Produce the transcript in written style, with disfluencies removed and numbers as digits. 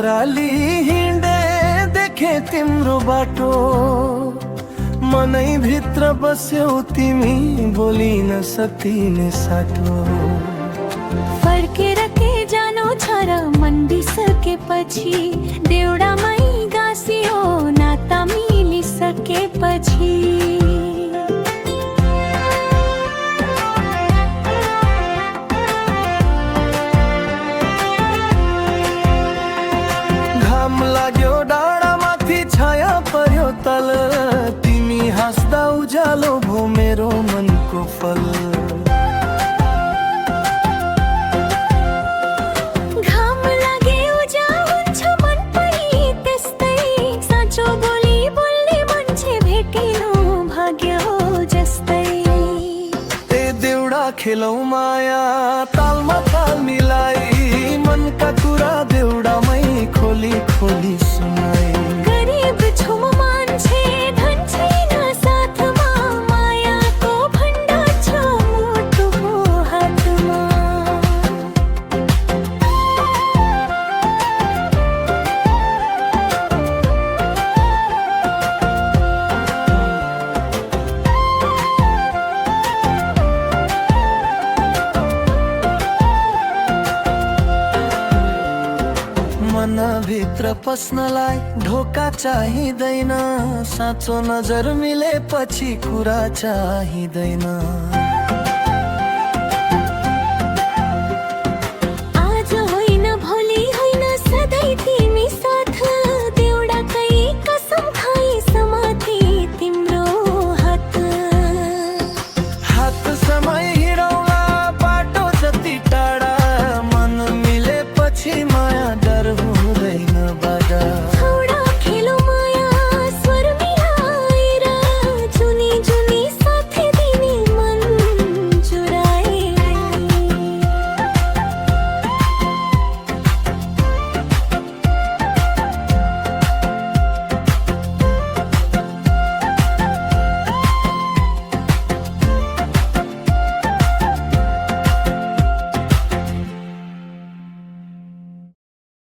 ओराली हिँडे देखे तिम्रो बाटो, मनै भित्र बस्यौ तिमी, बोली नसकिने साटो। फर्केर के जानु छ र मन बिसकेपछि, देउडामै गाँसियो नाता मिलिसकेपछि। घाम लाग्यो डाँडामाथि, छाया पर्यो तल, तिमी हाँस्दा उज्यालो भो मेरो मनको फल। घाम लागे उज्यालो हुन्छ मन पनि त्यस्तै, साँचो बोली बोल्ने मान्छे भेटिनु भाग्य हो जस्तै। ए देउडा खेलौ माया तालमा ताल मिलाई, मनका कुरा देउडामै खोली खोली सुनाई। गरिब छु म मान्छे धन छैन साथमा, मायाको भण्डार छ मुटुको हातमा। मनभित्र पस्नलाई ढोका चाहिँदैन, साँचो नजर मिलेपछि कुरा चाहिँदैन।